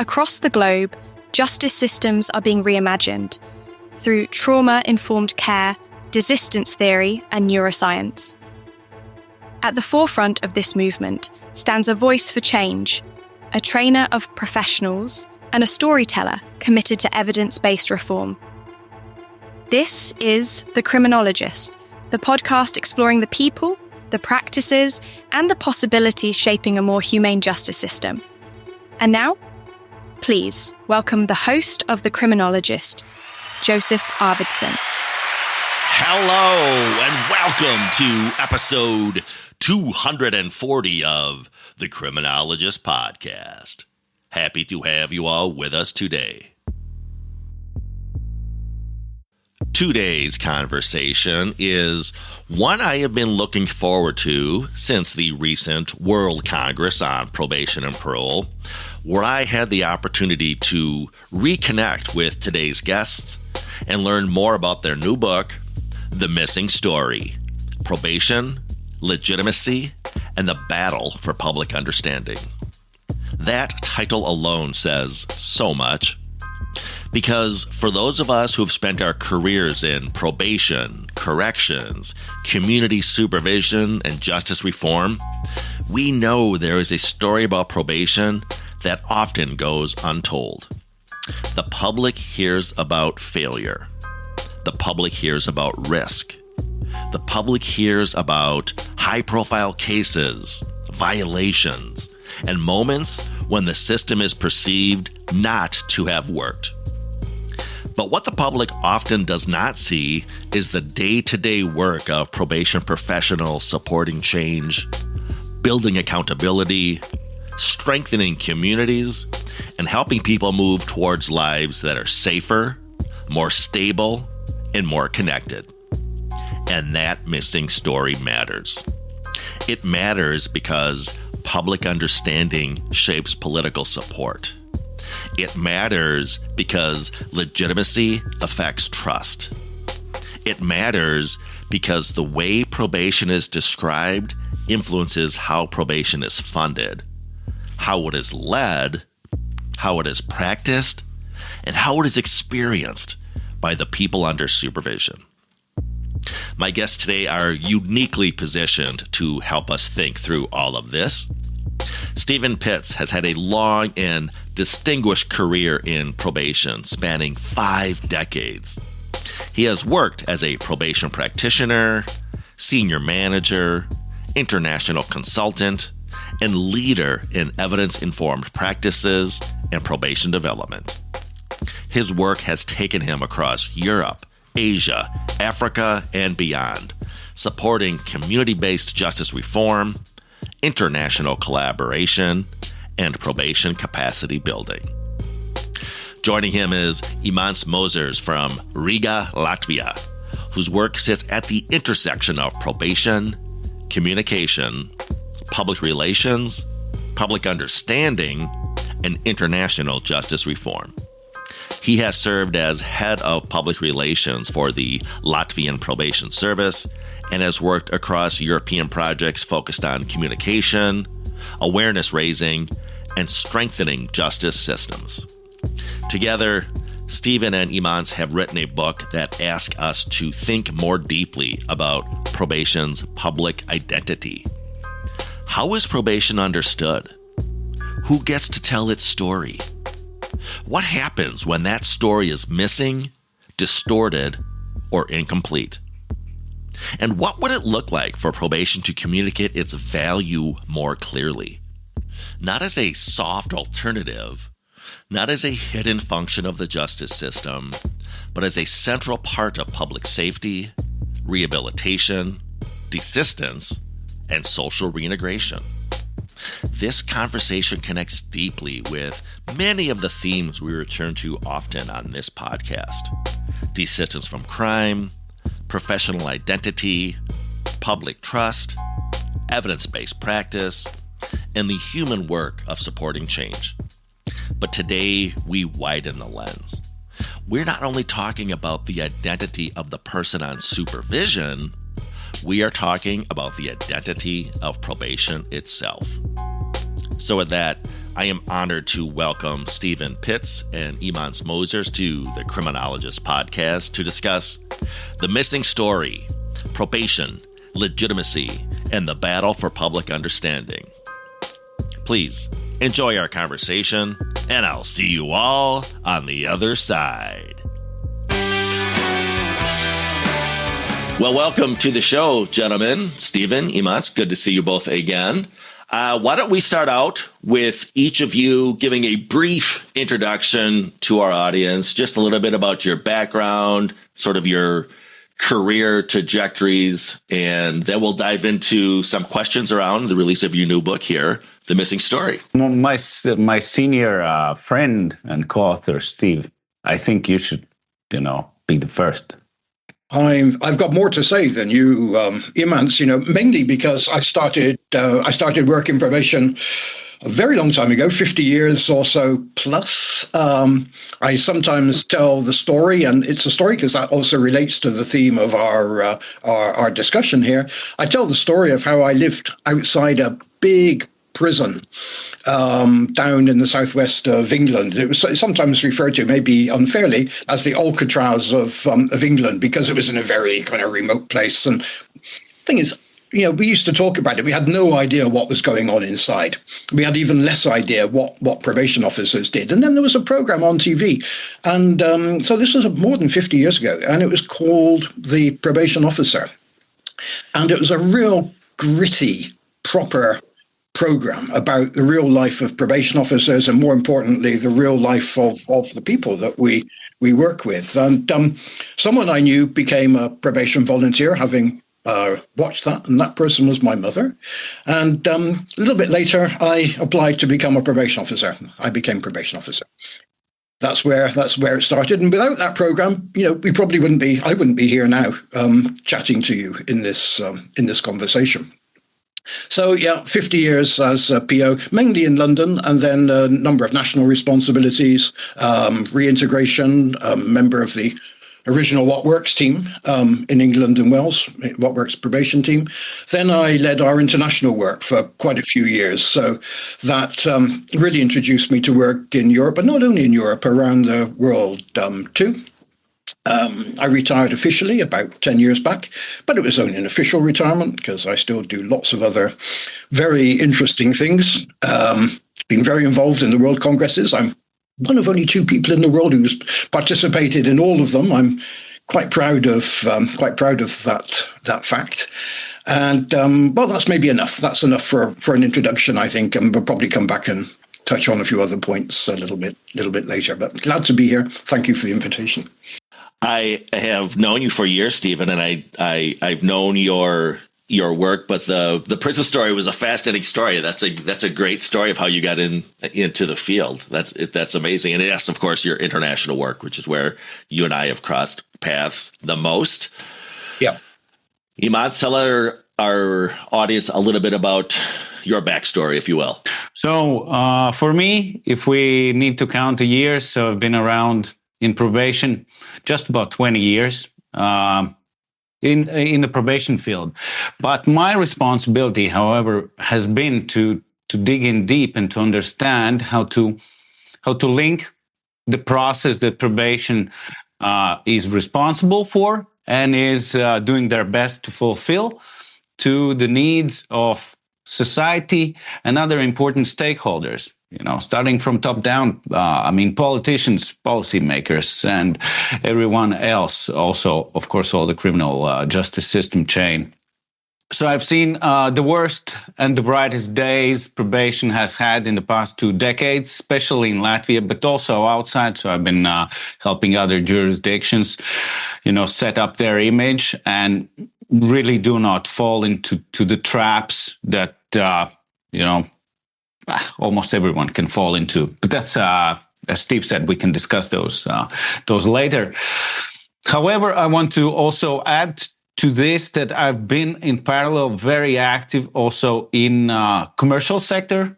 Across the globe, justice systems are being reimagined through trauma-informed care, desistance theory, and neuroscience. At the forefront of this movement stands a voice for change, a trainer of professionals, and a storyteller committed to evidence-based reform. This is The Criminologist, the podcast exploring the people, the practices, and the possibilities shaping a more humane justice system. And now, please welcome the host of The Criminologist, Joseph Arvidsson. Hello, and welcome to episode 240 of The Criminologist Podcast. Happy to have you all with us today. Today's conversation is one I have been looking forward to since the recent World Congress on Probation and Parole, where I had the opportunity to reconnect with today's guests and learn more about their new book, The Missing Story: Probation, Legitimacy, and the Battle for Public Understanding. That title alone says so much, because for those of us who have spent our careers in probation, corrections, community supervision, and justice reform, we know there is a story about probation that often goes untold. The public hears about failure. The public hears about risk. The public hears about high-profile cases, violations, and moments when the system is perceived not to have worked. But what the public often does not see is the day-to-day work of probation professionals supporting change, building accountability, strengthening communities, and helping people move towards lives that are safer, more stable, and more connected. And that missing story matters. It matters because public understanding shapes political support. It matters because legitimacy affects trust. It matters because the way probation is described influences how probation is funded, how it is led, how it is practiced, and how it is experienced by the people under supervision. My guests today are uniquely positioned to help us think through all of this. Stephen Pitts has had a long and distinguished career in probation, spanning 5 decades. He has worked as a probation practitioner, senior manager, international consultant, and leader in evidence-informed practices and probation development. His work has taken him across Europe, Asia, Africa, and beyond, supporting community-based justice reform, international collaboration, and probation capacity building. Joining him is Imants Mozers from Riga, Latvia, whose work sits at the intersection of probation, communication, public relations, public understanding, and international justice reform. He has served as head of public relations for the Latvian Probation Service and has worked across European projects focused on communication, awareness raising, and strengthening justice systems. Together, Stephen and Imants have written a book that asks us to think more deeply about probation's public identity. How is probation understood? Who gets to tell its story? What happens when that story is missing, distorted, or incomplete? And what would it look like for probation to communicate its value more clearly? Not as a soft alternative, not as a hidden function of the justice system, but as a central part of public safety, rehabilitation, desistance, and social reintegration. This conversation connects deeply with many of the themes we return to often on this podcast: desistance from crime, professional identity, public trust, evidence-based practice, and the human work of supporting change. But today, we widen the lens. We're not only talking about the identity of the person on supervision, we are talking about the identity of probation itself. So with that, I am honored to welcome Stephen Pitts and Imants Mozers to the Criminologist Podcast to discuss the missing story, probation, legitimacy, and the battle for public understanding. Please enjoy our conversation, and I'll see you all on the other side. Well, welcome to the show, gentlemen. Stephen, Imants, good to see you both again. Why don't we start out with each of you giving a brief introduction to our audience, just a little bit about your background, sort of your career trajectories, and then we'll dive into some questions around the release of your new book here, The Missing Story. My senior friend and co-author, Steve, I think you should, be the first. I've got more to say than you, Imants, mainly because I started work in probation a very long time ago, 50 years or so plus. I sometimes tell the story, and it's a story because that also relates to the theme of our discussion here. I tell the story of how I lived outside a big prison down in the southwest of England. It was sometimes referred to, maybe unfairly, as the Alcatraz of England, because it was in a very kind of remote place. And the thing is, we used to talk about it. We had no idea what was going on inside. We had even less idea what probation officers did. And then there was a program on TV. And so this was more than 50 years ago. And it was called The Probation Officer. And it was a real gritty, proper program about the real life of probation officers, and more importantly, the real life of the people that we work with. And someone I knew became a probation volunteer, having watched that, and that person was my mother. And a little bit later, I applied to become a probation officer. I became probation officer. That's where it started. And without that program, we probably I wouldn't be here now chatting to you in this conversation. So, 50 years as a PO, mainly in London, and then a number of national responsibilities, reintegration, member of the original What Works team in England and Wales, What Works probation team. Then I led our international work for quite a few years. So that really introduced me to work in Europe, but not only in Europe, around the world too. I retired officially about 10 years back, but it was only an official retirement because I still do lots of other very interesting things. Been very involved in the World Congresses. I'm one of only two people in the world who's participated in all of them. I'm quite proud of that fact. And that's maybe enough. That's enough for an introduction, I think, and we'll probably come back and touch on a few other points a little bit later. But glad to be here. Thank you for the invitation. I have known you for years, Stephen, and I've known your work, but the prison story was a fascinating story. That's a great story of how you got into the field. That's amazing. And yes, of course, your international work, which is where you and I have crossed paths the most. Yeah. Imants, tell our audience a little bit about your backstory, if you will. So for me, if we need to count the years, so I've been around in probation just about 20 years in the probation field. But my responsibility, however, has been to dig in deep and to understand how to link the process that probation is responsible for and is doing their best to fulfill to the needs of society and other important stakeholders. Starting from top down, politicians, policymakers, and everyone else. Also, of course, all the criminal justice system chain. So I've seen the worst and the brightest days probation has had in the past 2 decades, especially in Latvia, but also outside. So I've been helping other jurisdictions, set up their image and really do not fall into the traps that, almost everyone can fall into. But that's, as Steve said, we can discuss those later. However, I want to also add to this that I've been in parallel very active also in commercial sector,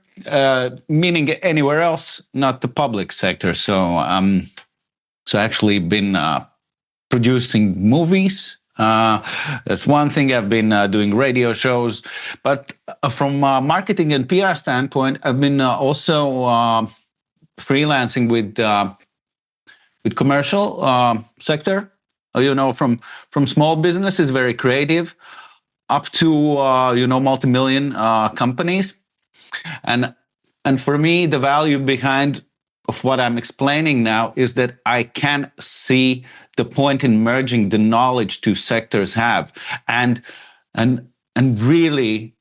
meaning anywhere else, not the public sector. So actually been producing movies, That's one thing. I've been doing radio shows, but from a marketing and PR standpoint, I've been also freelancing with commercial sector. From small businesses, very creative, up to multi-million companies, and for me, the value behind of what I'm explaining now is that I can see the point in merging the knowledge two sectors have, and really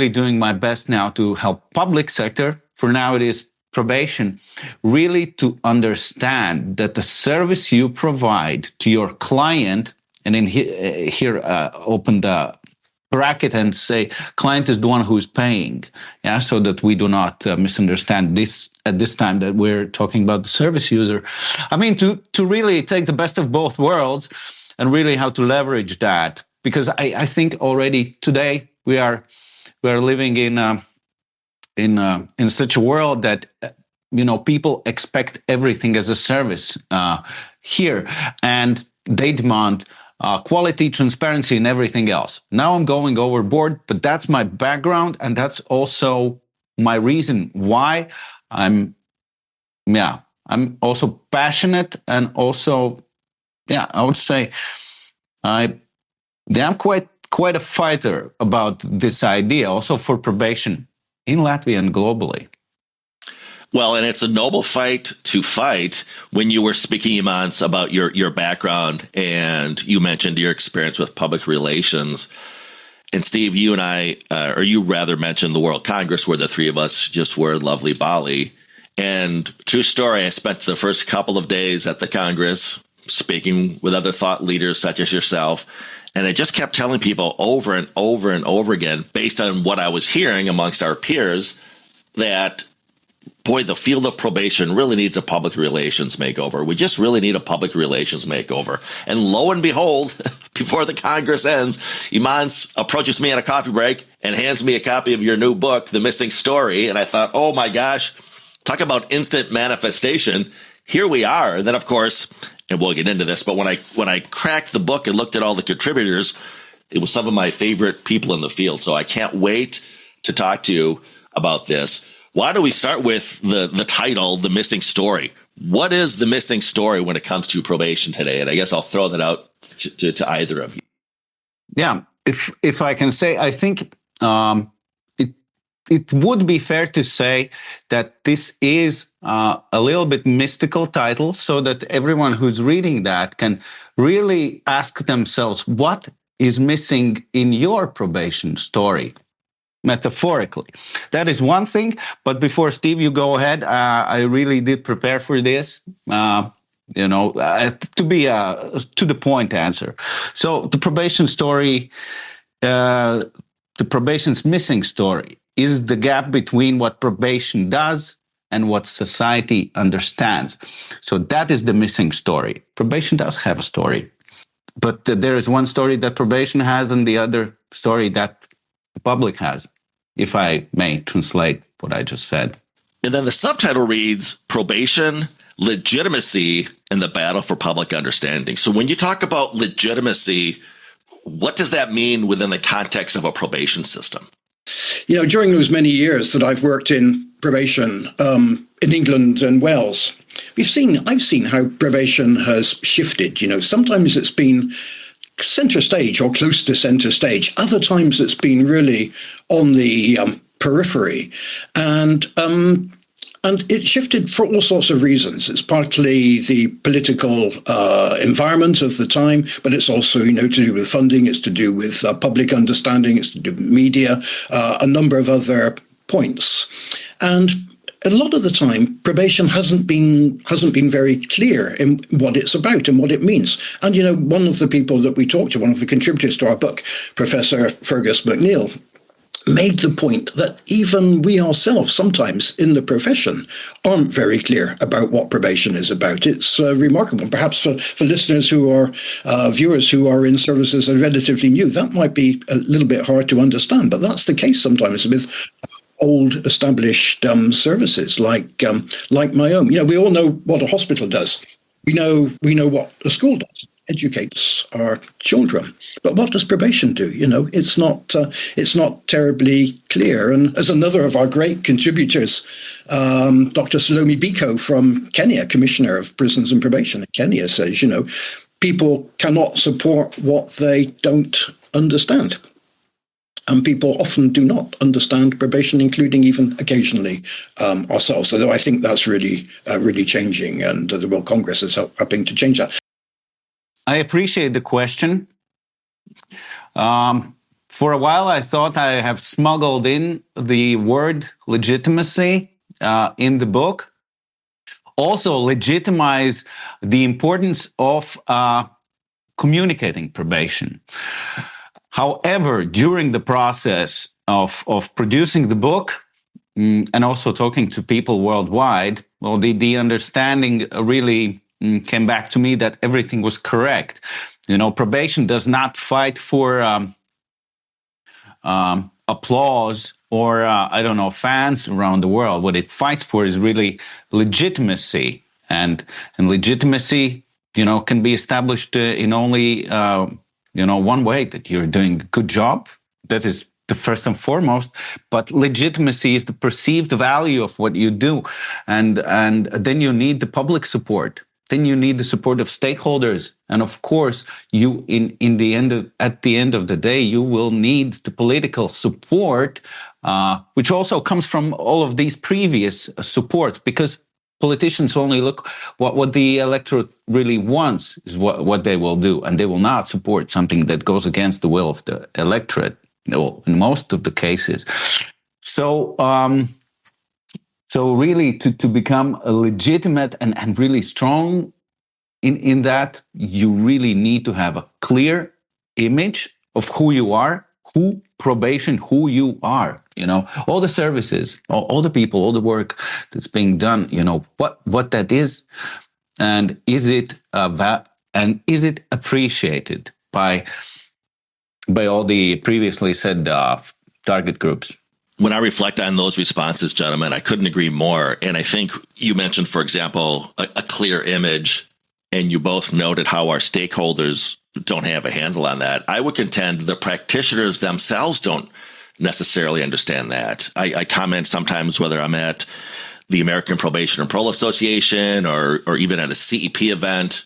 doing my best now to help public sector. For now, it is probation, really to understand that the service you provide to your client, and in here open the bracket and say client is the one who is paying, so that we do not misunderstand this at this time that we're talking about the service user. I mean, to really take the best of both worlds and really how to leverage that, because I think already today we are living in such a world that people expect everything as a service here, and they demand quality, transparency, and everything else. Now I'm going overboard, but that's my background, and that's also my reason why I'm also passionate, and also, I would say I'm quite a fighter about this idea, also for probation in Latvia and globally. Well, and it's a noble fight to fight. When you were speaking, Imants, about your background, and you mentioned your experience with public relations. And Steve, you and I, or you rather mentioned the World Congress, where the three of us just were in lovely Bali. And true story, I spent the first couple of days at the Congress speaking with other thought leaders such as yourself. And I just kept telling people over and over and over again, based on what I was hearing amongst our peers, that boy, the field of probation really needs a public relations makeover. We just really need a public relations makeover. And lo and behold, before the Congress ends, Imants approaches me at a coffee break and hands me a copy of your new book, The Missing Story. And I thought, oh my gosh, talk about instant manifestation. Here we are. And then, of course, and we'll get into this, but when I cracked the book and looked at all the contributors, it was some of my favorite people in the field. So I can't wait to talk to you about this. Why don't we start with the title, The Missing Story? What is the missing story when it comes to probation today? And I guess I'll throw that out to either of you. Yeah, if I can say, I think it would be fair to say that this is a little bit mystical title, so that everyone who's reading that can really ask themselves, what is missing in your probation story? Metaphorically. That is one thing. But before, Steve, you go ahead, I really did prepare for this, to be to the point answer. So the probation story, the probation's missing story is the gap between what probation does and what society understands. So that is the missing story. Probation does have a story, but there is one story that probation has and the other story that the public has, if I may translate what I just said. And then the subtitle reads, Probation, Legitimacy, and the Battle for Public Understanding. So when you talk about legitimacy, what does that mean within the context of a probation system? During those many years that I've worked in probation in England and Wales, I've seen how probation has shifted. Sometimes it's been center stage or close to center stage. Other times it's been really on the periphery, and it shifted for all sorts of reasons. It's partly the political environment of the time, but it's also to do with funding. It's to do with public understanding. It's to do with media, a number of other points, and a lot of the time, probation hasn't been very clear in what it's about and what it means. And, one of the people that we talked to, one of the contributors to our book, Professor Fergus McNeill, made the point that even we ourselves, sometimes in the profession, aren't very clear about what probation is about. It's remarkable. Perhaps for listeners who are viewers who are in services that are relatively new, that might be a little bit hard to understand. But that's the case sometimes with old established services like my own. We all know what a hospital does. We know what a school does. educates our children. But what does probation do? It's not terribly clear. And as another of our great contributors, Dr. Salome Biko from Kenya, Commissioner of Prisons and Probation in Kenya, says, people cannot support what they don't understand. And people often do not understand probation, including even occasionally ourselves. Although I think that's really changing, and the World Congress is helping to change that. I appreciate the question. For a while, I thought I have smuggled in the word legitimacy in the book. Also, legitimize the importance of communicating probation. However, during the process of producing the book and also talking to people worldwide, well, the understanding really came back to me that everything was correct. Probation does not fight for applause or, fans around the world. What it fights for is really legitimacy. And legitimacy, can be established in only, one way, that you're doing a good job. That is the first and foremost. But legitimacy is the perceived value of what you do. And then you need the public support. Then you need the support of stakeholders, and of course, at the end of the day, you will need the political support, which also comes from all of these previous supports, because politicians only look what the electorate really wants is what they will do, and they will not support something that goes against the will of the electorate, in most of the cases. So really, to become a legitimate and really strong in that, you really need to have a clear image of who you are, who you are. All the services, all the people, all the work that's being done. What that is, and is it appreciated by all the previously said target groups? When I reflect on those responses, gentlemen, I couldn't agree more. And I think you mentioned, for example, a clear image, and you both noted how our stakeholders don't have a handle on that. I would contend the practitioners themselves don't necessarily understand that. I comment sometimes whether I'm at the American Probation and Parole Association or even at a CEP event,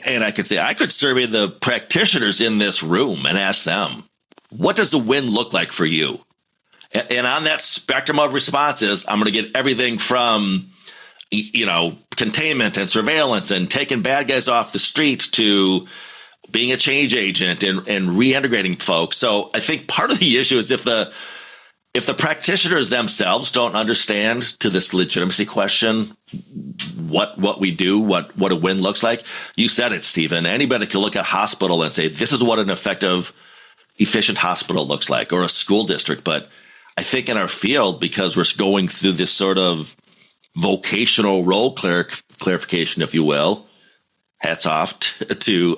and I could say I could survey the practitioners in this room and ask them, what does the win look like for you? And on that spectrum of responses, I'm going to get everything from, containment and surveillance and taking bad guys off the street to being a change agent and reintegrating folks. So I think part of the issue is if the practitioners themselves don't understand to this legitimacy question, what we do, what a win looks like. You said it, Stephen. Anybody can look at hospital and say, this is what an effective, efficient hospital looks like, or a school district. But I think in our field, because we're going through this sort of vocational role clarification, if you will, hats off to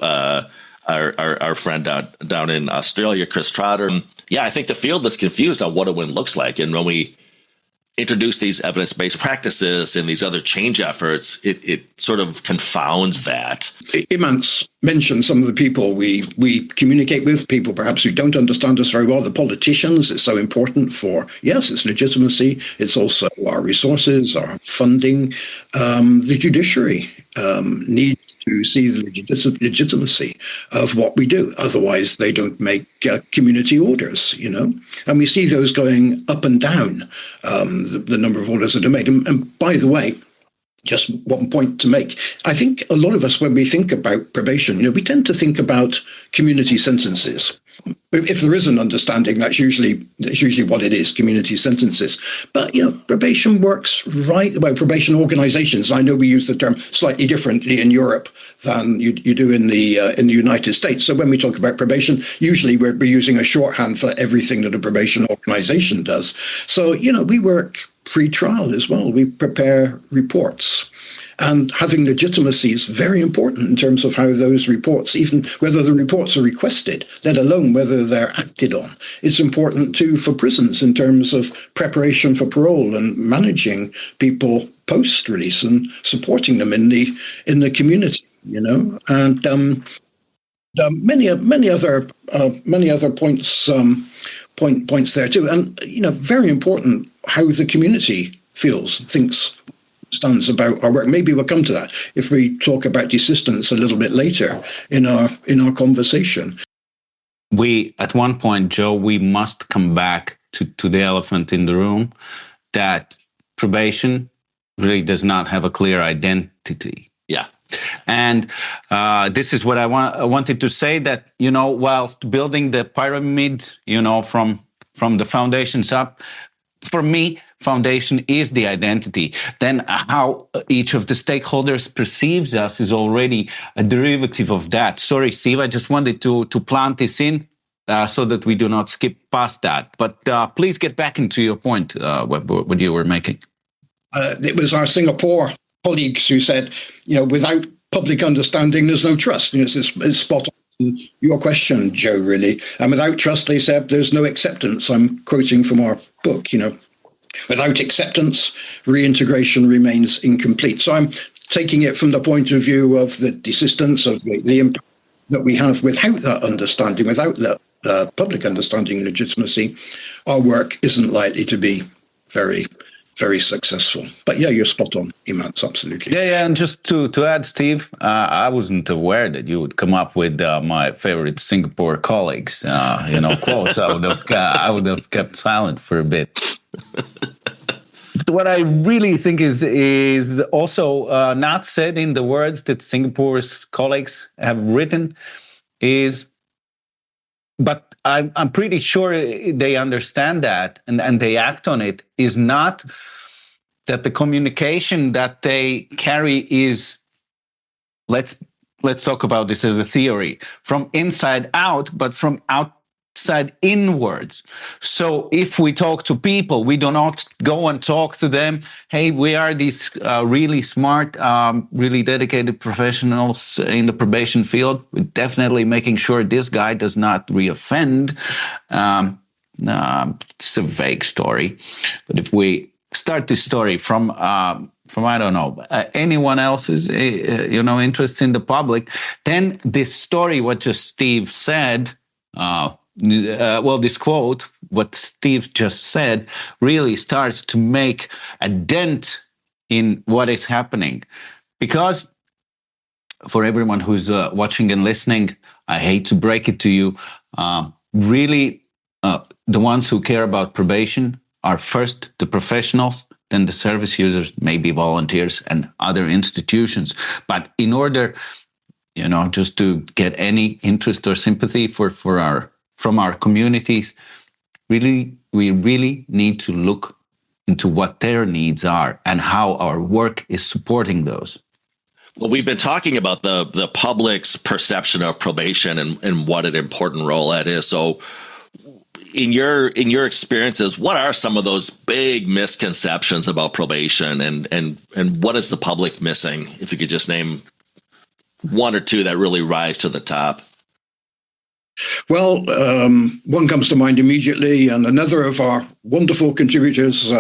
our friend down in Australia, Chris Trotter. Yeah, I think the field is confused on what a win looks like. And when we introduce these evidence-based practices and these other change efforts, it sort of confounds that. Imants mentioned some of the people we communicate with, people perhaps who don't understand us very well, the politicians. It's so important for, yes, it's legitimacy. It's also our resources, our funding. The judiciary need to see the legitimacy of what we do. Otherwise, they don't make community orders, And we see those going up and down, the number of orders that are made. And by the way, just one point to make. I think a lot of us, when we think about probation, we tend to think about community sentences. If there is an understanding, that's usually what it is, community sentences. But, probation works probation organizations, I know we use the term slightly differently in Europe than you do in the United States. So when we talk about probation, usually we're using a shorthand for everything that a probation organization does. So, we work pre-trial as well. We prepare reports. And having legitimacy is very important in terms of how those reports, even whether the reports are requested, let alone whether they're acted on. It's important too for prisons in terms of preparation for parole and managing people post-release and supporting them in the community. and many other points there too, and very important how the community thinks, stands about our work. Maybe we'll come to that if we talk about desistance a little bit later in our conversation. We, at one point, Joe, we must come back to the elephant in the room, that probation really does not have a clear identity. Yeah. And this is what I wanted to say, that, whilst building the pyramid, from the foundations up, for me, foundation is the identity. Then how each of the stakeholders perceives us is already a derivative of that. Sorry, Steve, I just wanted to plant this in so that we do not skip past that. But please get back into your point, what you were making. It was our Singapore colleagues who said, without public understanding, there's no trust. It's spot on your question, Joe, really. And without trust, they said, there's no acceptance. I'm quoting from our book, Without acceptance, reintegration remains incomplete. So I'm taking it from the point of view of the desistance, of the impact that we have without that understanding, without that public understanding and legitimacy, our work isn't likely to be very, very successful. But yeah, you're spot on, Imants, absolutely. Yeah, and just to add, Steve, I wasn't aware that you would come up with my favorite Singapore colleagues, quotes. I would have kept silent for a bit. What I really think is also not said in the words that Singapore's colleagues have written is, but I'm pretty sure they understand that and they act on it, is not that the communication that they carry is, let's talk about this as a theory, from inside out, but from outside inwards. So if we talk to people, we do not go and talk to them, hey, we are these really smart, really dedicated professionals in the probation field. We're definitely making sure this guy does not reoffend. It's a vague story. But if we start this story from I don't know, anyone else's, interest in the public, then this story, what just Steve said, this quote, what Steve just said, really starts to make a dent in what is happening. Because for everyone who's watching and listening, I hate to break it to you, really, the ones who care about probation are first the professionals, then the service users, maybe volunteers and other institutions. But in order, just to get any interest or sympathy from our communities, we really need to look into what their needs are and how our work is supporting those. Well, we've been talking about the public's perception of probation and what an important role that is. So in your experiences, what are some of those big misconceptions about probation and what is the public missing? If you could just name one or two that really rise to the top. Well, one comes to mind immediately, and another of our wonderful contributors,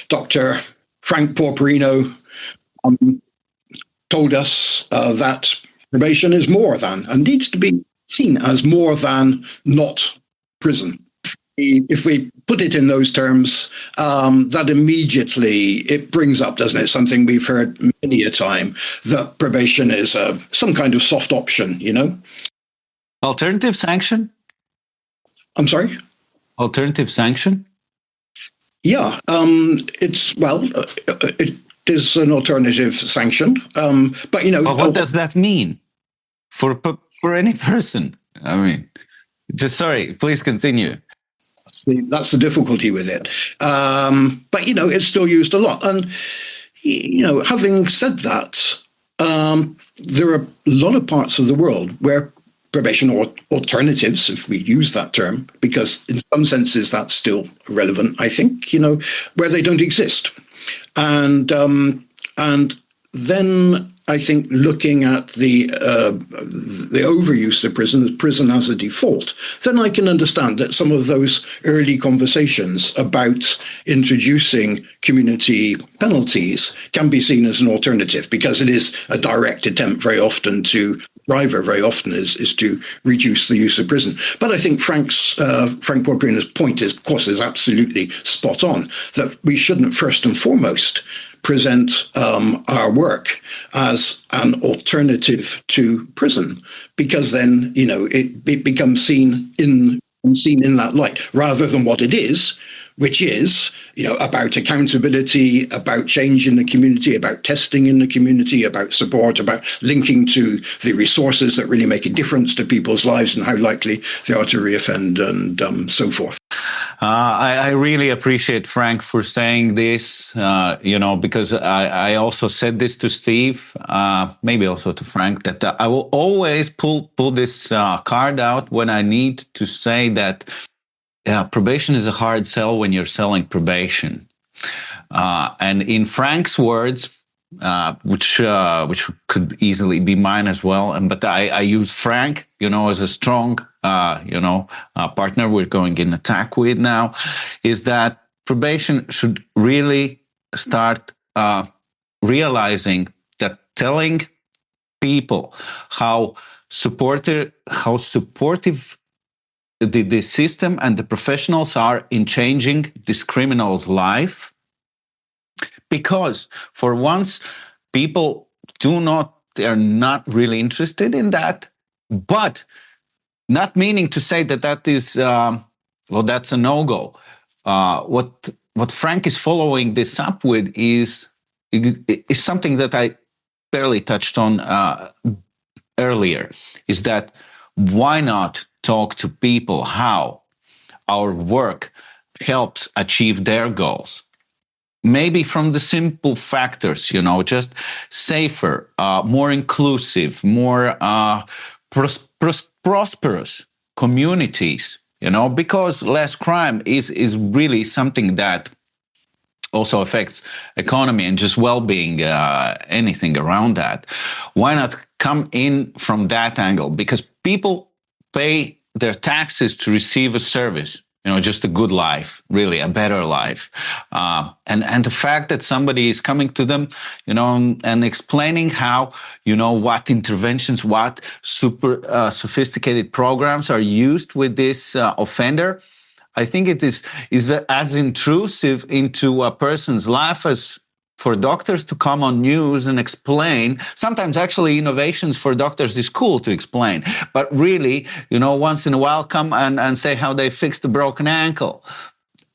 Dr. Frank Porporino, told us that probation is more than, and needs to be seen as more than, not prison. If we put it in those terms, that immediately it brings up, doesn't it, something we've heard many a time, that probation is some kind of soft option, Alternative sanction? I'm sorry? Alternative sanction? Yeah, it is an alternative sanction, but But what does that mean for any person? I mean, sorry, please continue. That's the difficulty with it. But it's still used a lot, and having said that, there are a lot of parts of the world where probation or alternatives, if we use that term, because in some senses that's still relevant, I think, where they don't exist. And then I think looking at the overuse of prison as a default, then I can understand that some of those early conversations about introducing community penalties can be seen as an alternative, because it is a direct attempt very often is to reduce the use of prison. But I think Frank Porpina's point is, of course, is absolutely spot on, that we shouldn't first and foremost present our work as an alternative to prison, because then it becomes seen in that light, rather than what it is, which is about accountability, about change in the community, about testing in the community, about support, about linking to the resources that really make a difference to people's lives and how likely they are to reoffend, and so forth. I really appreciate Frank for saying this, because I also said this to Steve, maybe also to Frank, that I will always pull this card out when I need to say that probation is a hard sell when you're selling probation. And in Frank's words, which could easily be mine as well, but I use Frank, as a strong, partner we're going in attack with now, is that probation should really start realizing that telling people how supportive the system and the professionals are in changing this criminal's life. Because for once, people they're not really interested in that, but not meaning to say that is, that's a no-go. What Frank is following this up with is something that I barely touched on earlier, is that why not talk to people how our work helps achieve their goals? Maybe from the simple factors, just safer, more inclusive, more prosperous communities, because less crime is really something that also affects economy and just well-being, anything around that. Why not come in from that angle? Because people pay their taxes to receive a service, just a good life, really a better life. And the fact that somebody is coming to them, and explaining how, what interventions, what super sophisticated programs are used with this offender, I think it is as intrusive into a person's life as for doctors to come on news and explain. Sometimes actually innovations for doctors is cool to explain, but really, once in a while come and say how they fixed a broken ankle.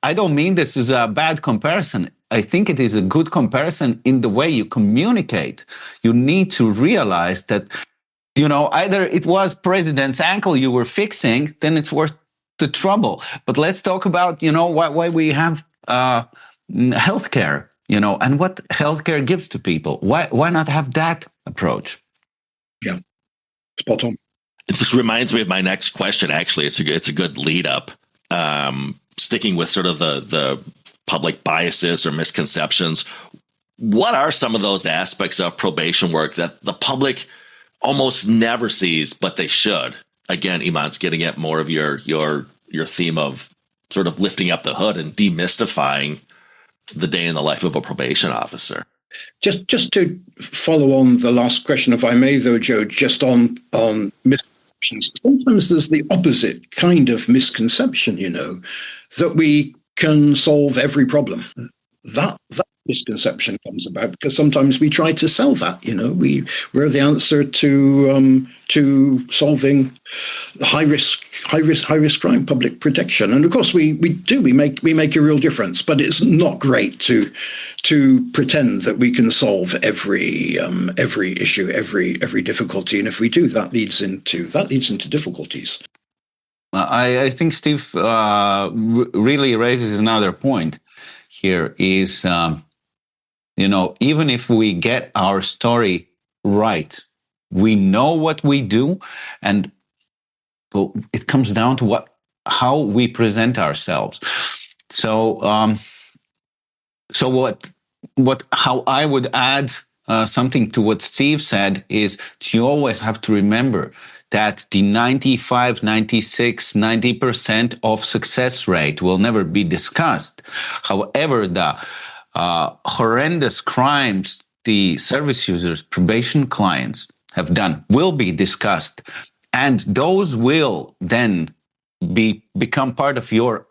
I don't mean this is a bad comparison. I think it is a good comparison in the way you communicate. You need to realize that, either it was president's ankle you were fixing, then it's worth the trouble. But let's talk about, why we have healthcare. And what healthcare gives to people. Why not have that approach? Yeah, spot on. This reminds me of my next question. Actually, it's a good lead up. Sticking with sort of the public biases or misconceptions, what are some of those aspects of probation work that the public almost never sees, but they should? Again, Imants, getting at more of your theme of sort of lifting up the hood and demystifying the day in the life of a probation officer. Just to follow on the last question, if I may, though, Joe, just on misconceptions. Sometimes there's the opposite kind of misconception, that we can solve every problem. That misconception comes about because sometimes we try to sell that. We're the answer to solving high risk crime, public protection, and of course we make a real difference. But it's not great to pretend that we can solve every issue, every difficulty, and if we do, that leads into difficulties. I think Steve really raises another point. Here is, even if we get our story right, we know what we do, and it comes down to how we present ourselves. So, how I would add something to what Steve said is you always have to remember that the 95, 96, 90% of success rate will never be discussed. However, the horrendous crimes the service users, probation clients have done will be discussed. And those will then become part of your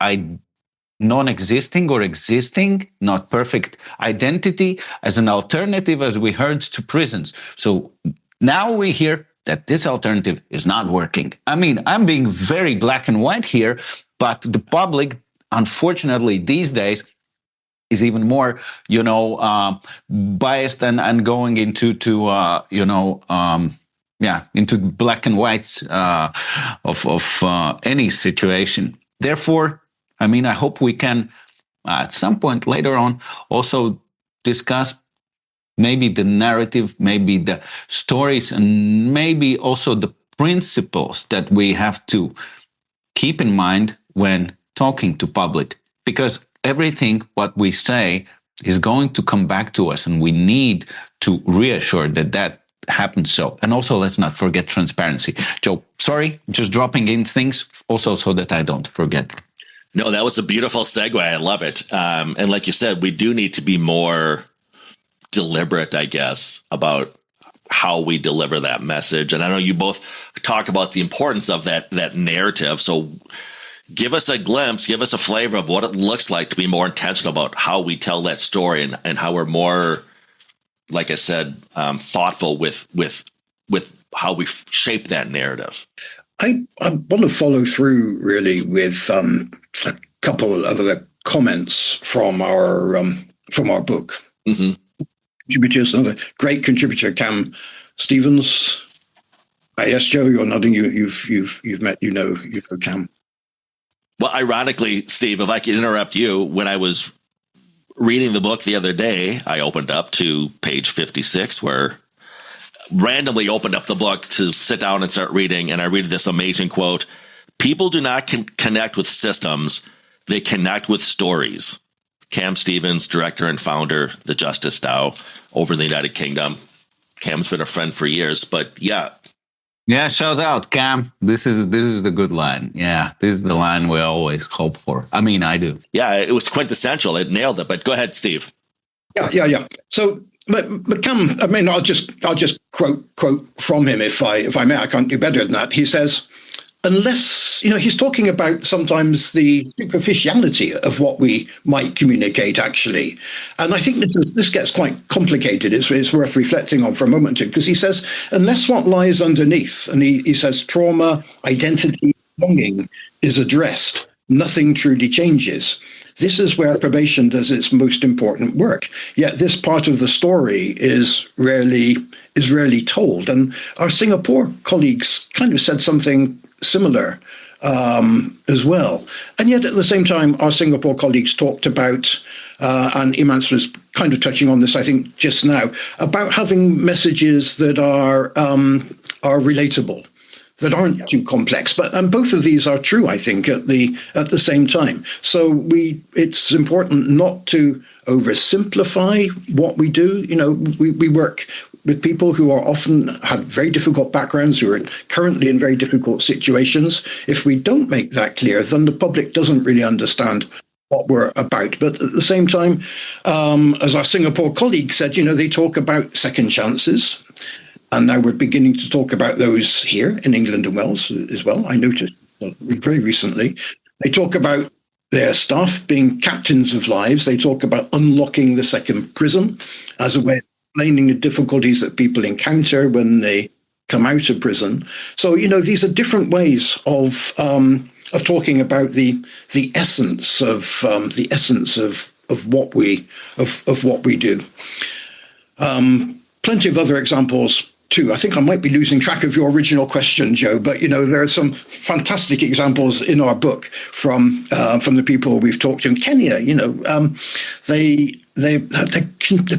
non-existing or existing, not perfect identity as an alternative, as we heard, to prisons. So now we hear that this alternative is not working. I mean, I'm being very black and white here, but the public, unfortunately, these days is even more, biased and going into into black and whites of any situation. Therefore, I mean, I hope we can, at some point later on, also discuss maybe the narrative, maybe the stories, and maybe also the principles that we have to keep in mind when talking to public. Because everything what we say is going to come back to us, and we need to reassure that happens so. And also, let's not forget transparency. Joe, sorry, just dropping in things also so that I don't forget. No, that was a beautiful segue. I love it. And like you said, we do need to be more deliberate, I guess, about how we deliver that message. And I know you both talk about the importance of that narrative. So give us a glimpse, give us a flavor of what it looks like to be more intentional about how we tell that story and how we're more, like I said, thoughtful with how we shape that narrative. I want to follow through really with a couple of other comments from our book. Mm-hmm. Contributors, another great contributor, Cam Stevens. Yes, Joe, you're nodding. You've met, you know Cam. Well, ironically, Steve, if I could interrupt you, when I was reading the book the other day, I opened up to page 56, where randomly opened up the book to sit down and start reading, and I read this amazing quote: "People do not connect with systems; they connect with stories." Cam Stevens, director and founder, the Justice DAO over in the United Kingdom. Cam's been a friend for years, but yeah. Yeah, shout out, Cam. This is the good line. Yeah, this is the line we always hope for. I mean, I do. Yeah, it was quintessential. It nailed it. But go ahead, Steve. Yeah. So, but Cam, I mean, I'll just quote from him if I may. I can't do better than that. He says, unless, he's talking about sometimes the superficiality of what we might communicate, actually. And I think this gets quite complicated. It's worth reflecting on for a moment, too, because he says, unless what lies underneath, and he says trauma, identity, longing is addressed, nothing truly changes. This is where probation does its most important work. Yet this part of the story is rarely told. And our Singapore colleagues kind of said something similar as well. And yet at the same time, our Singapore colleagues talked about, and Imants was kind of touching on this, I think, just now, about having messages that are relatable, that aren't too complex. And both of these are true, I think, at the same time. So it's important not to oversimplify what we do. We work with people who are often have very difficult backgrounds, who are currently in very difficult situations. If we don't make that clear, then the public doesn't really understand what we're about. But at the same time, as our Singapore colleague said, they talk about second chances. And now we're beginning to talk about those here in England and Wales as well. I noticed very recently. They talk about their staff being captains of lives. They talk about unlocking the second prison as a way of explaining the difficulties that people encounter when they come out of prison. So, these are different ways of talking about the essence of what we do. Plenty of other examples too. I think I might be losing track of your original question, Joe, but there are some fantastic examples in our book from the people we've talked to in Kenya. They're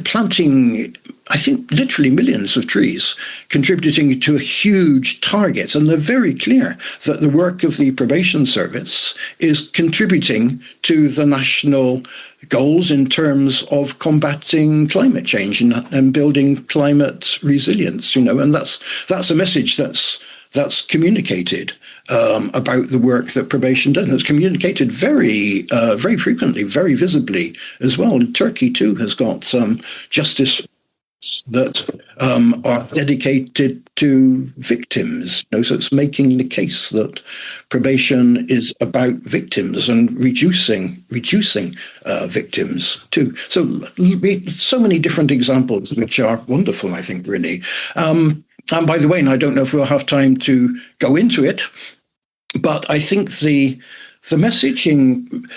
planting I think, literally millions of trees, contributing to a huge target. And they're very clear that the work of the probation service is contributing to the national goals in terms of combating climate change and building climate resilience, and that's a message that's communicated about the work that probation does. And it's communicated very frequently, very visibly as well. Turkey too has got justice that are dedicated to victims. So it's making the case that probation is about victims and reducing victims too. So many different examples, which are wonderful, I think, really. And by the way, and I don't know if we'll have time to go into it, but I think the messaging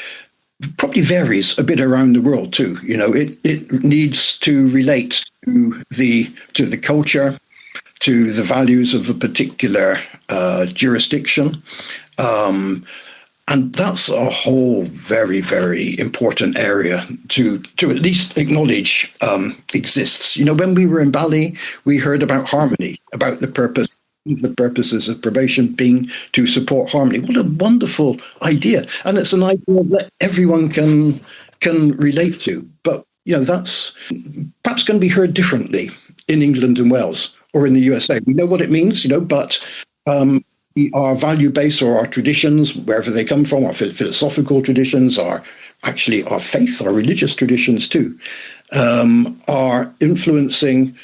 probably varies a bit around the world too. It needs to relate to the culture, to the values of a particular jurisdiction, and that's a whole very, very important area to at least acknowledge exists. When we were in Bali, we heard about harmony, about the purposes of probation being to support harmony. What a wonderful idea. And it's an idea that everyone can relate to. But, that's perhaps going to be heard differently in England and Wales or in the USA. We know what it means, but our value base or our traditions, wherever they come from, our philosophical traditions, our faith, our religious traditions too, are influencing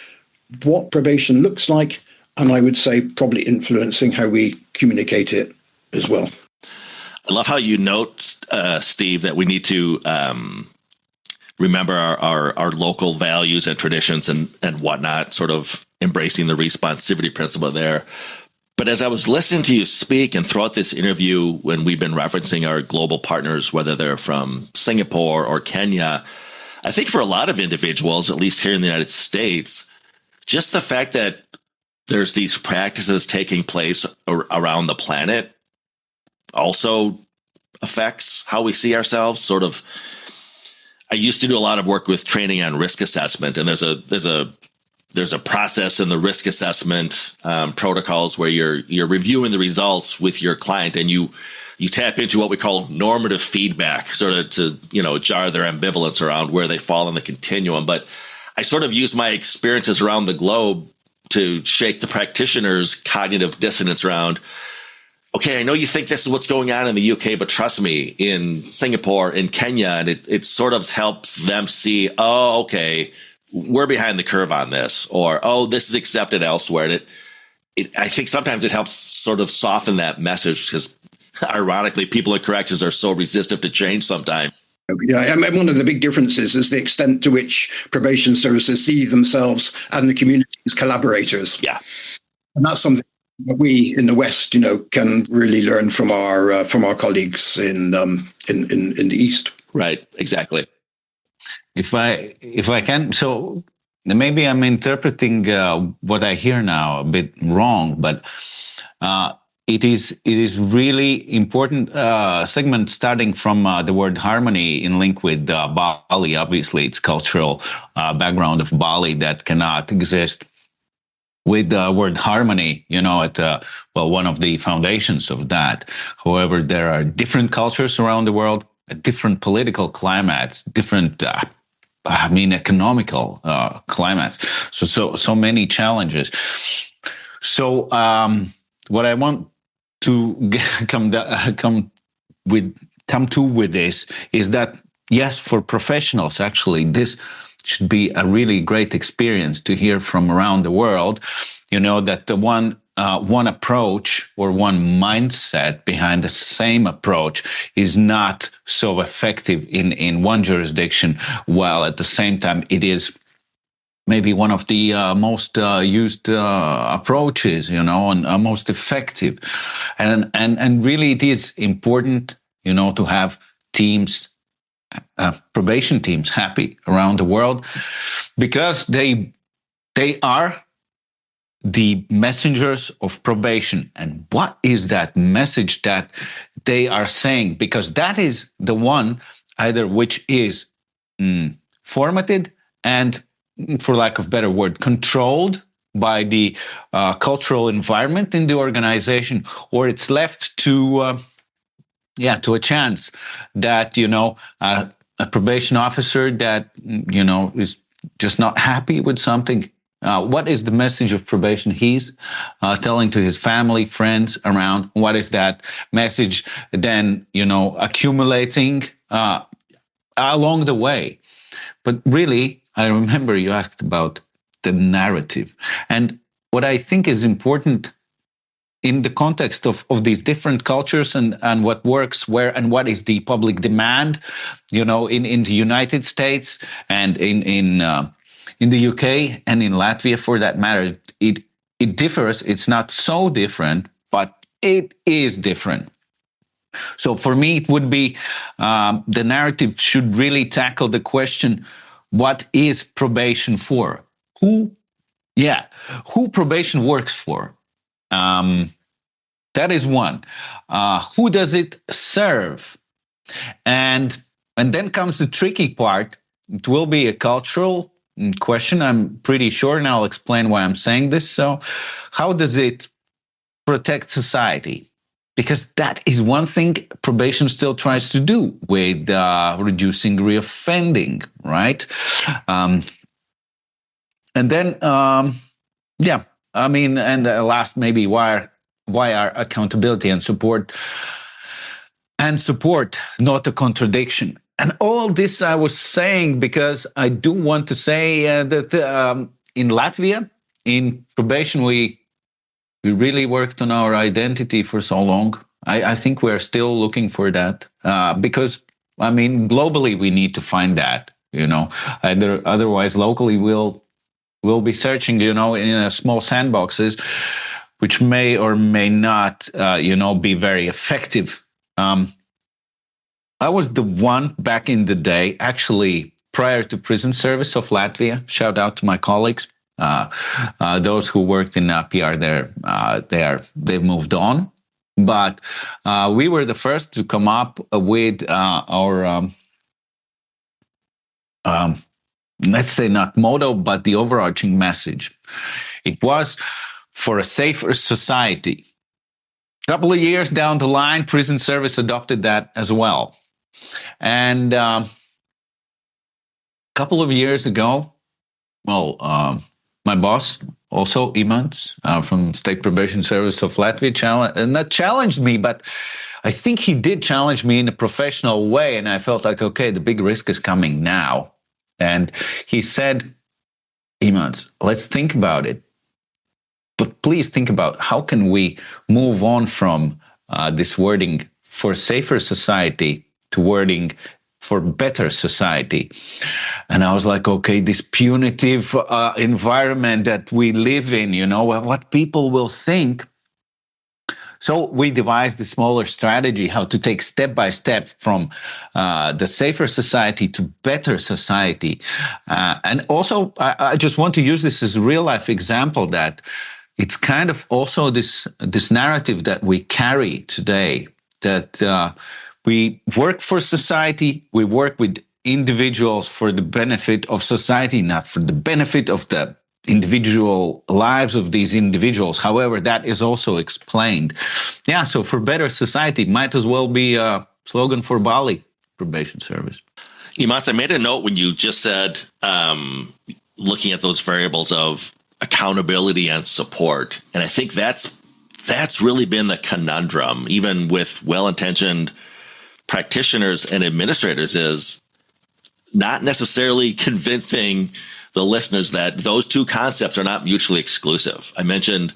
what probation looks like, and I would say probably influencing how we communicate it as well. I love how you note, Steve, that we need to remember our local values and traditions and whatnot, sort of embracing the responsivity principle there. But as I was listening to you speak and throughout this interview, when we've been referencing our global partners, whether they're from Singapore or Kenya, I think for a lot of individuals, at least here in the United States, just the fact that there's these practices taking place around the planet also affects how we see ourselves. Sort of, I used to do a lot of work with training on risk assessment, and there's a process in the risk assessment protocols where you're reviewing the results with your client, and you tap into what we call normative feedback, sort of to jar their ambivalence around where they fall in the continuum. But I sort of use my experiences around the globe to shake the practitioner's cognitive dissonance around, okay, I know you think this is what's going on in the UK, but trust me, in Singapore, in Kenya, and it sort of helps them see, oh, okay, we're behind the curve on this, or, oh, this is accepted elsewhere. And I think sometimes it helps sort of soften that message, because ironically, people in corrections are so resistant to change sometimes. Yeah, and one of the big differences is the extent to which probation services see themselves and the community as collaborators. Yeah, and that's something that we in the West, can really learn from our colleagues in the East. Right. Exactly. If I can, so maybe I'm interpreting what I hear now a bit wrong, but it is really important segment starting from the word harmony in link with Bali. Obviously, it's cultural background of Bali that cannot exist with the word harmony, at one of the foundations of that. However, there are different cultures around the world, different political climates, different economical climates. So many challenges. So what I want to come to with this is that, yes, for professionals, actually, this should be a really great experience to hear from around the world, that the one approach or one mindset behind the same approach is not so effective in one jurisdiction, while at the same time it is maybe one of the most used approaches, and most effective. And really it is important, to have teams, probation teams happy around the world, because they are the messengers of probation. And what is that message that they are saying? Because that is the one either which is formatted and for lack of a better word, controlled by the cultural environment in the organization, or it's left to a chance that a probation officer that is just not happy with something. What is the message of probation he's telling to his family, friends around? What is that message then accumulating along the way? But really, I remember you asked about the narrative. And what I think is important in the context of these different cultures and what works where and what is the public demand, in the United States and in the UK and in Latvia, for that matter, it differs. It's not so different, but it is different. So for me, it would be the narrative should really tackle the question, what is probation for? Who probation works for? That is one. Who does it serve? And then comes the tricky part. It will be a cultural question, I'm pretty sure, and I'll explain why I'm saying this. So, how does it protect society? Because that is one thing probation still tries to do with reducing reoffending, right? And then, and last, maybe why are accountability and support not a contradiction? And all this I was saying because I do want to say that in Latvia, in probation, we really worked on our identity for so long. I think we're still looking for that because, globally, we need to find that, otherwise locally we'll be searching, in a small sandboxes, which may or may not, be very effective. I was the one back in the day, actually, prior to prison service of Latvia. Shout out to my colleagues, those who worked in PR there. They've moved on, but we were the first to come up with our. Let's say not motto, but the overarching message. It was for a safer society. A couple of years down the line, prison service adopted that as well. And a couple of years ago, my boss, also Imants from State Probation Service of Latvia, not challenged me, but I think he did challenge me in a professional way. And I felt like, okay, the big risk is coming now. And he said, Imants, let's think about it. But please think about how can we move on from this wording for safer society to wording for better society. And I was like, okay, this punitive environment that we live in, what people will think. So we devised a smaller strategy, how to take step by step from the safer society to better society. And also, I just want to use this as a real life example that it's kind of also this narrative that we carry today, that we work for society, we work with individuals for the benefit of society, not for the benefit of the individual lives of these individuals. However, that is also explained. Yeah, so for better society might as well be a slogan for Bali probation service. Imants, I made a note when you just said looking at those variables of accountability and support. And I think that's really been the conundrum, even with well-intentioned practitioners and administrators, is not necessarily convincing the listeners that those two concepts are not mutually exclusive. I mentioned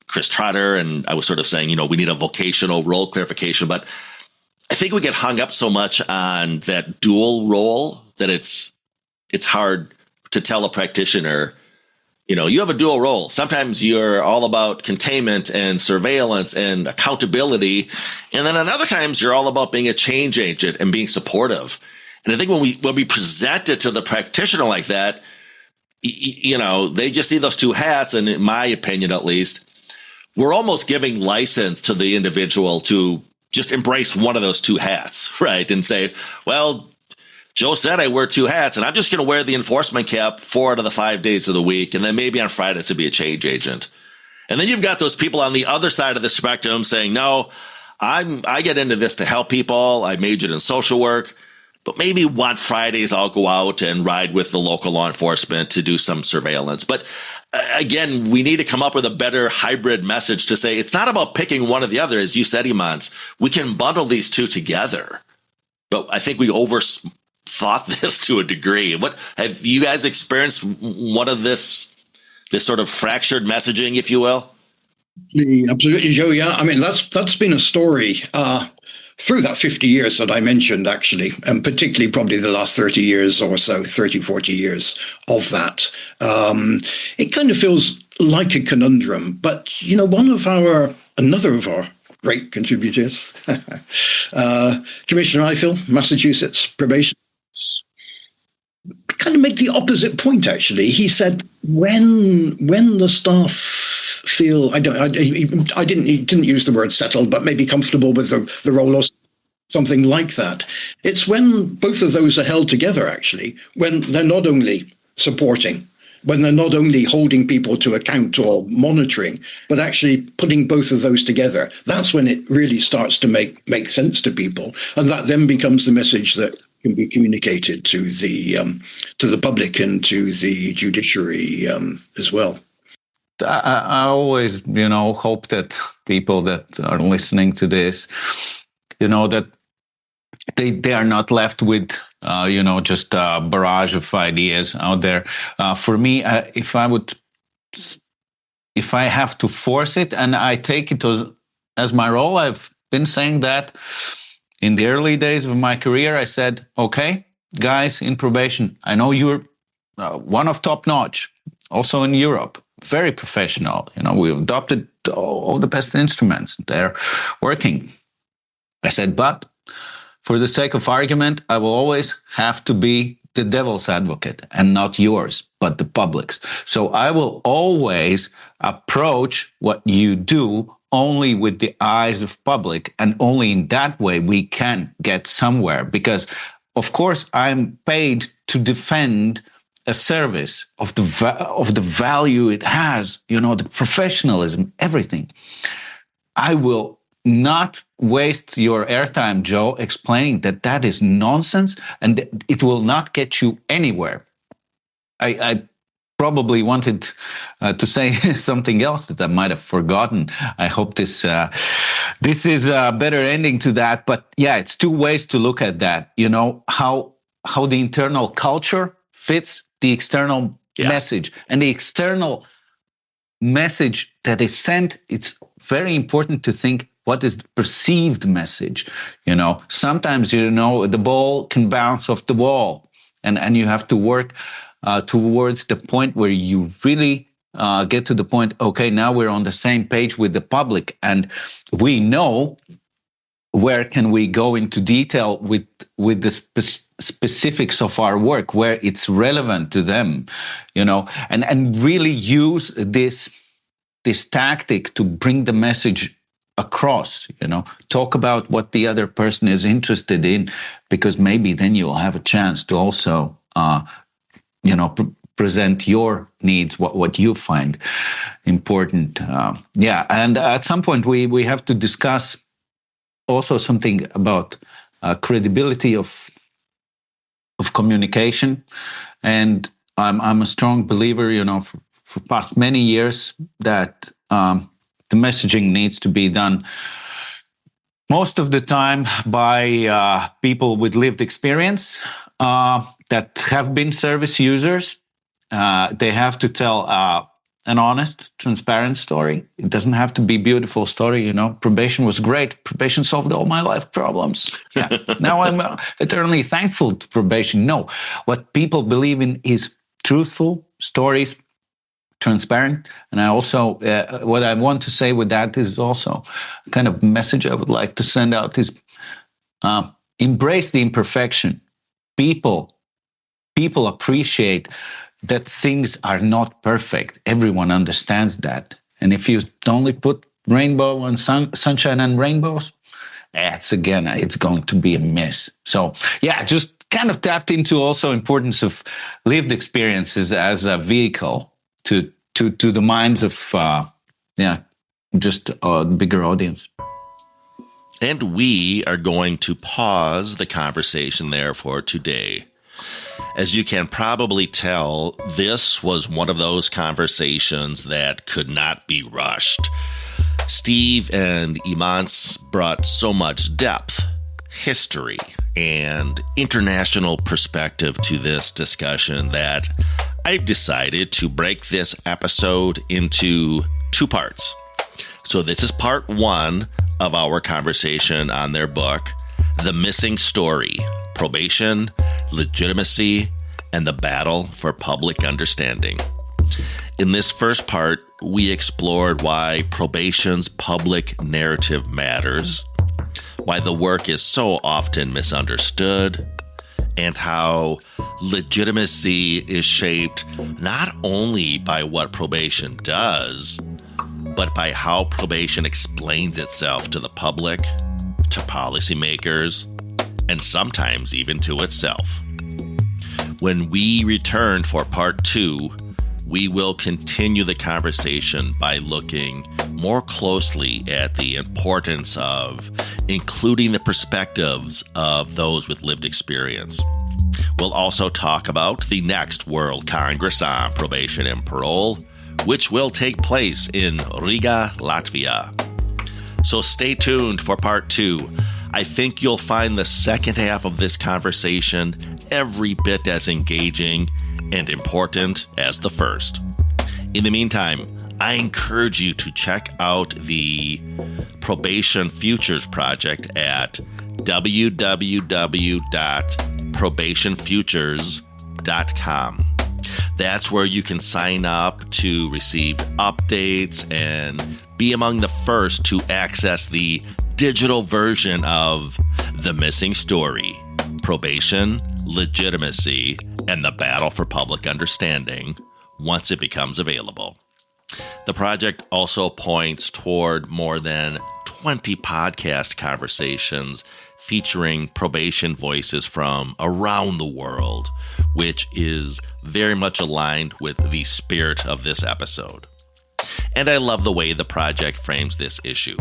Chris Trotter, and I was sort of saying, we need a vocational role clarification, but I think we get hung up so much on that dual role that it's hard to tell a practitioner, you have a dual role. Sometimes you're all about containment and surveillance and accountability. And then at other times you're all about being a change agent and being supportive. And I think when we present it to the practitioner like that, they just see those two hats. And in my opinion, at least, we're almost giving license to the individual to just embrace one of those two hats, right? And say, well, Joe said I wear 2 hats, and I'm just going to wear the enforcement cap 4 out of the 5 days of the week, and then maybe on Fridays to be a change agent. And then you've got those people on the other side of the spectrum saying, no, I get into this to help people. I majored in social work, but maybe one Fridays I'll go out and ride with the local law enforcement to do some surveillance. But again, we need to come up with a better hybrid message to say it's not about picking one or the other. As you said, Imants, we can bundle these two together. But I think we overthought this to a degree. What have you guys experienced? One of this sort of fractured messaging, if you will? Absolutely, Joe. Yeah, I mean that's been a story through that 50 years that I mentioned, actually, and particularly probably the last 30 years or so, 30, 40 years of that. It kind of feels like a conundrum, but another of our great contributors, Commissioner Eiffel, Massachusetts Probation, kind of make the opposite point. Actually, he said when the staff feel he didn't use the word settled, but maybe comfortable with the role or something like that. It's when both of those are held together. Actually, when they're not only supporting, when they're not only holding people to account or monitoring, but actually putting both of those together, that's when it really starts to make sense to people, and that then becomes the message that can be communicated to the public and to the judiciary as well. I always, hope that people that are listening to this, that they are not left with, just a barrage of ideas out there. For me, if I have to force it, and I take it as my role, I've been saying that in the early days of my career. I said, okay, guys in probation, I know you're one of top notch, also in Europe, very professional. We've adopted all the best instruments. They're working. I said, but for the sake of argument, I will always have to be the devil's advocate, and not yours, but the public's. So I will always approach what you do only with the eyes of public, and only in that way we can get somewhere. Because, of course, I'm paid to defend a service of the value it has, the professionalism, everything. I will not waste your airtime, Joe, explaining that is nonsense and it will not get you anywhere. I probably wanted to say something else that I might have forgotten. I hope this is a better ending to that. But yeah, it's 2 ways to look at that. How the internal culture fits the external message, and the external message that is sent. It's very important to think, what is the perceived message? Sometimes, the ball can bounce off the wall, and you have to work towards the point where you really get to the point, okay, now we're on the same page with the public, and we know where can we go into detail with the specifics of our work, where it's relevant to them, and really use this tactic to bring the message across, talk about what the other person is interested in, because maybe then you'll have a chance to also, present your needs, what you find important. And at some point we have to discuss also something about credibility of communication. And I'm a strong believer, for past many years, that the messaging needs to be done most of the time by people with lived experience that have been service users. They have to tell an honest, transparent story. It doesn't have to be a beautiful story. Probation was great. Probation solved all my life problems. Yeah. Now I'm eternally thankful to probation. No, what people believe in is truthful stories, transparent. And I also, what I want to say with that is also a kind of message I would like to send out is embrace the imperfection. People appreciate that things are not perfect. Everyone understands that. And if you only put rainbow and sunshine and rainbows, it's going to be a mess. So yeah, just kind of tapped into also importance of lived experiences as a vehicle to the minds of just a bigger audience. And we are going to pause the conversation there for today. As you can probably tell, this was one of those conversations that could not be rushed. Steve and Imants brought so much depth, history, and international perspective to this discussion that I've decided to break this episode into 2 parts. So this is part 1 of our conversation on their book, The Missing Story, Probation, Legitimacy, and the Battle for Public Understanding. In this first part, we explored why probation's public narrative matters, why the work is so often misunderstood, and how legitimacy is shaped not only by what probation does, but by how probation explains itself to the public, to policymakers, and sometimes even to itself. When we return for part 2, we will continue the conversation by looking more closely at the importance of including the perspectives of those with lived experience. We'll also talk about the next World Congress on Probation and Parole, which will take place in Riga, Latvia. So stay tuned for part 2. I think you'll find the second half of this conversation every bit as engaging and important as the first. In the meantime, I encourage you to check out the Probation Futures Project at www.probationfutures.com. That's where you can sign up to receive updates and be among the first to access the digital version of The Missing Story, Probation, Legitimacy, and the Battle for Public Understanding once it becomes available. The project also points toward more than 20 podcast conversations featuring probation voices from around the world, which is very much aligned with the spirit of this episode. And I love the way the project frames this issue.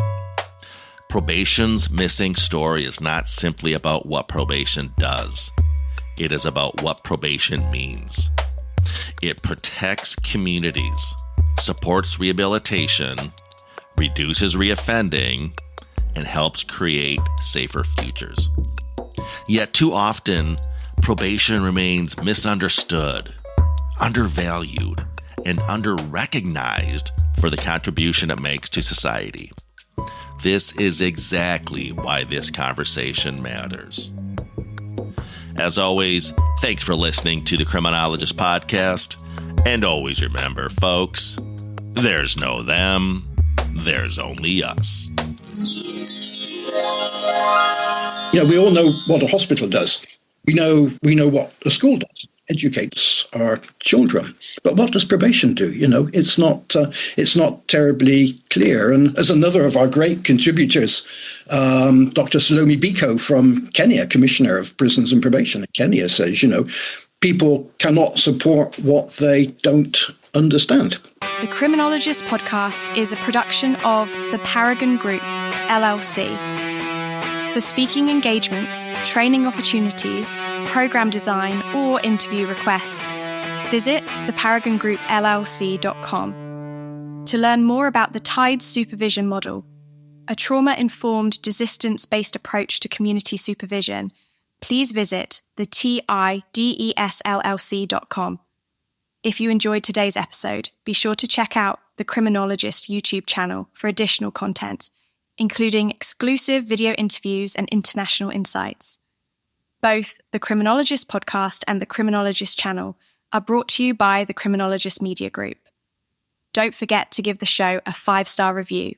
Probation's missing story is not simply about what probation does. It is about what probation means. It protects communities, supports rehabilitation, reduces reoffending, and helps create safer futures. Yet too often, probation remains misunderstood, undervalued, and under-recognized for the contribution it makes to society. This is exactly why this conversation matters. As always, thanks for listening to the Criminologist Podcast. And always remember, folks, there's no them, there's only us. We all know what a hospital does. We know what a school does, educates our children. But what does probation do? It's not terribly clear. And as another of our great contributors, Dr. Salome Biko from Kenya, Commissioner of Prisons and Probation in Kenya, says, people cannot support what they don't understand. The Criminologist Podcast is a production of the Paragon Group, LLC. For speaking engagements, training opportunities, program design, or interview requests, visit theparagongroup.llc.com. To learn more about the TIDES supervision model, a trauma-informed, desistance-based approach to community supervision, please visit the TIDESLLC.com. If you enjoyed today's episode, be sure to check out the Criminologist YouTube channel for additional content, including exclusive video interviews and international insights. Both the Criminologist Podcast and the Criminologist channel are brought to you by the Criminologist Media Group. Don't forget to give the show a 5-star review.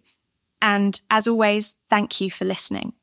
And as always, thank you for listening.